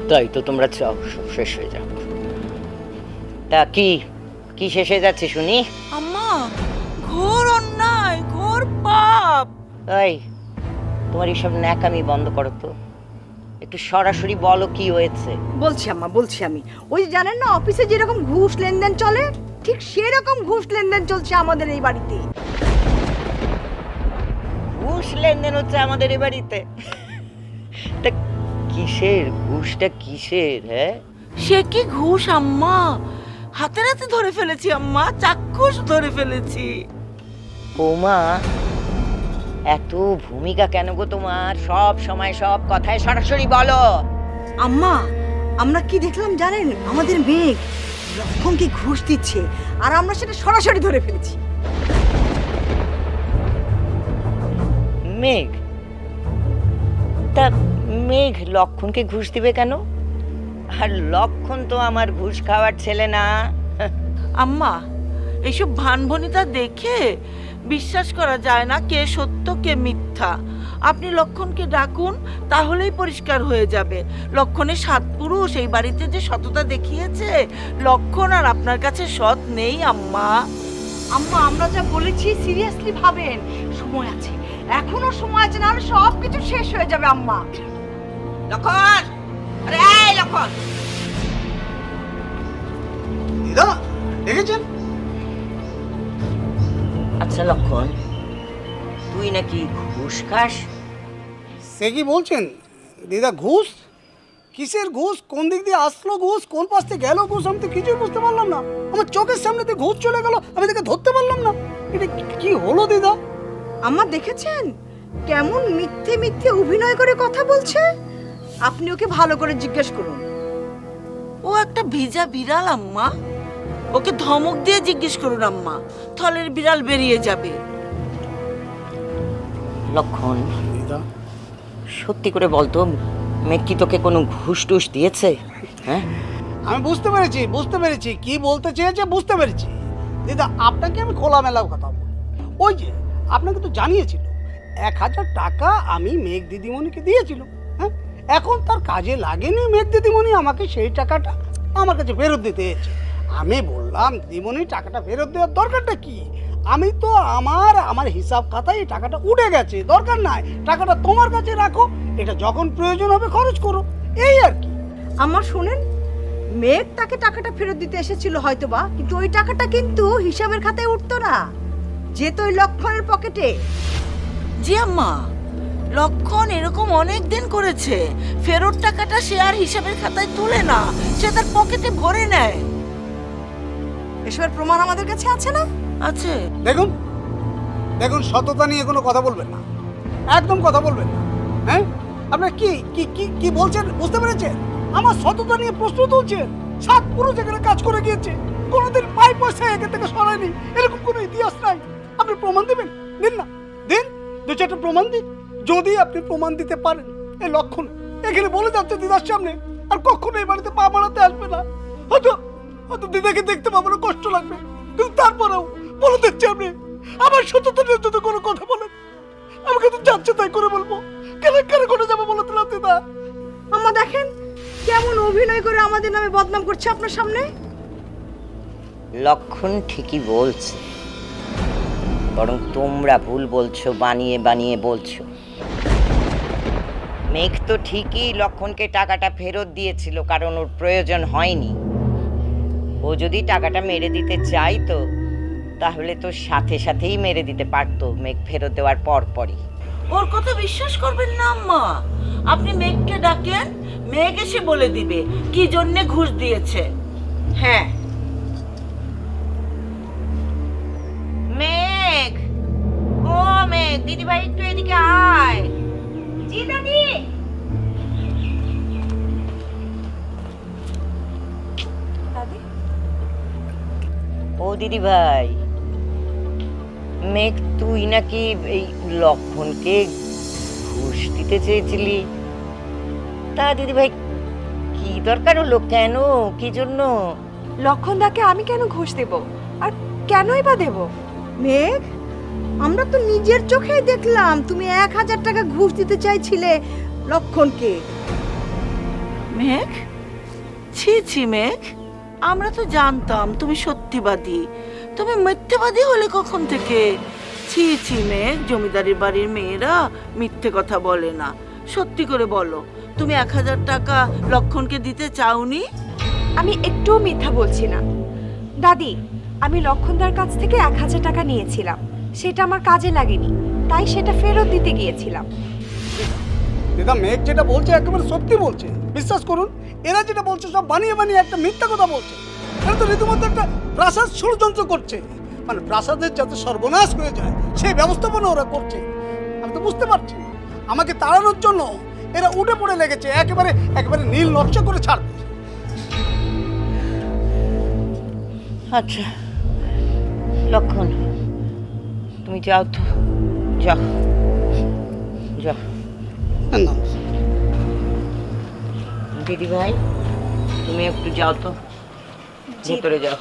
তাই তো, তোমরা চাও সব শেষ হয়ে যাক। তা কি কি শেষ হয়ে যাচ্ছে শুনি? আম্মা, ঘোর অন্যায়, ঘোর পাপ। এই, তোমার এইসব ন্যাকামি বন্ধ করো তো, একটু সরাসরি বলো কি হয়েছে। বলছি আম্মা, বলছি আমি। ওই যে জানেন না অফিসে যেরকম ঘুষ লেনদেন চলে, ঠিক সেরকম ঘুষ লেনদেন চলছে আমাদের এই বাড়িতে। ঘুষ লেনদেন হচ্ছে আমাদের এই বাড়িতে? তা কিসের ঘুষটা, কিসের? হ্যাঁ, সে কি ঘুষ আম্মা? হাতে হাতে ধরে ফেলেছি আম্মা, চাক্ষুষ ধরে ফেলেছি। বৌমা, এত ভূমিকা কেন গো তোমার? সব সময় সব কথায় সরাসরি বলো। আম্মা, আমরা কি দেখলাম জানেন? আমাদের মেয়ে লক্ষণকে ঘুষ দিচ্ছে, আর আমরা সেটা সরাসরি ধরে ফেলেছি। মেঘ? তা মেঘ লক্ষণকে ঘুষ দিবে কেন? আর লক্ষণ তো আমার ঘুষ খাওয়ার ছেলে না। আম্মা, এইসব ভানভনিতা দেখে বিশ্বাস করা যায় না কে সত্য কে মিথ্যা। আপনি লক্ষণকে ডাকুন, তাহলেই পরিষ্কার হয়ে যাবে। লক্ষণের সাত পুরুষ এই বাড়িতে যে সততা দেখিয়েছে, লক্ষণ আর আপনার কাছে সৎ নেই আম্মা। আম্মা, আমরা যা বলেছি সিরিয়াসলি ভাবেন, সময় আছে, এখনো সময় আছে, নাহলে সব কিছু শেষ হয়ে যাবে আম্মা। লক্ষণ, আরে এই লক্ষণ। দিদা দেখেছেন? আচ্ছা লক্ষণ, তুই নাকি ঘুষ খাস? সে কি বলছেন দিদা? ঘুষ? কিসের ঘুষ? কোন দিক দিয়ে আসলো ঘুষ, কোন পাশ থেকে গেল ঘুষ, আমি তো কিছুই বুঝতে পারলাম না। আমার চোখের সামনে দিয়ে ঘুষ চলে গেল, আমি তাকে ধরতে পারলাম না। এটা কি হলো দিদা? আম্মা দেখেছেন কেমন মিথ্যে মিথ্যে অভিনয় করে কথা বলছে? আপনি ওকে ভালো করে জিজ্ঞেস করুন। ও একটা ভিজা বিড়াল আম্মা, ওকে ধমক দিয়ে জিজ্ঞেস করুন আম্মা, থলের বিড়াল বেরিয়ে যাবে। লক্ষণ, দিদা সত্যি করে বলতো, মেঘ কি তোকে কোনো ঘুষ টুস দিয়েছে? হ্যাঁ, আমি বুঝতে পেরেছি কি বলতে চেয়েছে, বুঝতে পেরেছি। দিদা আপনাকে আমি খোলামেলা কথা বলি, ওই যে আপনাকে তো জানিয়েছিল 1000 টাকা আমি মেঘ দিদিমণিকে দিয়েছিল। হ্যাঁ, এখন তার কাজে লাগেনি, মেঘ দিদিমণি আমাকে সেই টাকাটা আমার কাছে ফেরত দিতে এসেছে। আমি বললাম দিদিমণি টাকাটা ফেরত দেওয়ার দরকারটা কি? আমি তো আমার হিসাব খাতায় এই টাকাটা উঠে গেছে, দরকার নাই, টাকাটা তোমার কাছে রাখো, এটা যখন প্রয়োজন হবে খরচ করো, এই আর কি। আমার শুনেন, মেঘ তাকে টাকাটা ফেরত দিতে এসেছিল হয়তোবা, কিন্তু ওই টাকাটা কিন্তু হিসাবের খাতায় উঠতো না, যেত ওই লক্ষণের পকেটে। জি আম্মা, লক্ষণ এরকম অনেক দিন করেছে। ফেরত টাকাটা সে আর হিসাবের খাতায় তুলে না, সে তার পকেটে ভরে নেয়। এসবের প্রমাণ আমাদের কাছে আছে না? আছে। দেখুন সততা নিয়ে কোনো কথা বলবেন না, একদম কথা বলবেন না। হ্যাঁ, আপনার কি কি কি কি বলছেন বুঝতে পেরেছেন? আমার সততা নিয়ে প্রশ্ন তুলছেন? 7 পুরুষ এখানে কাজ করে গিয়েছে, কোনোদিন 5 পয়সা এখান থেকে সরায়নি, এরকম কোনো ইতিহাস নাই। আপনি প্রমাণ দেবেন? দিন না, দিন 2-4টা প্রমাণ দিন। যদি আপনি প্রমাণ দিতে পারেন, এই লক্ষণ এখানে বলে যাচ্ছে দিদার সামনে আর কখনো এই বাড়িতে পা বাড়াতে আসবে না। হয়তো হয়তো দিদাকে দেখতে পাবো না, কষ্ট লাগবে, কিন্তু তারপরেও বলে দিচ্ছি আপনি আমার সততা নিয়ে যদি কোনো কথা বলেন, আমাকে তো যাচ্ছে তাই করে বলবো। কেন করে যাবো বলে দিলাম দিদা। আম্মা দেখেন কেমন অভিনয় করে আমাদের নামে বদনাম করছে আপনার সামনে। লক্ষণ ঠিকই বলছে, বরং তোমরা ভুল বলছো, বানিয়ে বানিয়ে বলছো। মেঘ তো ঠিকই লক্ষণকে টাকাটা ফেরত দিয়েছিল, কারণ ওর প্রয়োজন হয়নি। ও যদি টাকাটা মেরে দিতে চাইতো তাহলে তো সাথে সাথেই মেরে দিতে পারতো, মেঘ ফেরত দেওয়ার পরই। ওর কথা বিশ্বাস করবেন না আম্মা। আপনি মেঘকে ডাকেন, মেঘ এসে বলে দিবে কি জন্যে ঘুষ দিয়েছে। হ্যাঁ। মেঘ, ও মেঘ, দিদি ভাই একটু এদিকে আয়। জি দাদি। ও দিদি ভাই, মেঘ তুই নাকি এই লক্ষণকে ঘুষ দিতে চেয়েছিলি? তা দিদি ভাই কি দরকার হলো, কেন, কি জন্য? লক্ষণদাকে আমি কেন ঘুষ দেব, আর কেনই বা দেব? মেঘ, আমরা তো নিজের চোখেই দেখলাম তুমি 1000 টাকা ঘুষ দিতে চাইছিলে লক্ষণকে। মেঘ, ছি ছি মেঘ, আমরা তো জানতাম তুমি সত্যিবাদী, তুমি মিথ্যেবাদী হলে কখন থেকে? ছি ছি মেঘ, জমিদারি বাড়ির মেয়েরা মিথ্যে কথা বলে না। সত্যি করে বলো, তুমি 1000 টাকা লক্ষণকে দিতে চাওনি? আমি একটুও মিথ্যা বলছি না দাদি। আমি লক্ষণদার কাছ থেকে 1000 টাকা নিয়েছিলাম, সেটা আমার কাজে লাগেনি, তাই সেটা ফেরত দিতে গিয়েছিলাম। দিদা, মেঘ যেটা বলছে একেবারে সত্যি বলছে, বিশ্বাস করুন। এরা যেটা বলছে সব বানিয়ে বানিয়ে একটা মিথ্যা কথা বলছে। এরা তো রীতিমতো একটা প্রাসাদ ষড়যন্ত্র করছে, মানে প্রাসাদের যাতে সর্বনাশ হয়ে যায় সেই ব্যবস্থাপনা ওরা করছে। আমি তো বুঝতে পারছি, আমাকে তাড়ানোর জন্য এরা উঠে পড়ে লেগেছে, একেবারে একেবারে নীল নকশা করে ছাড়বে। আচ্ছা লক্ষণ, তুমি যাও তো, যাও যাও। না, দিদি ভাই, তুমি একটু যাও তো, ভেতরে যাও।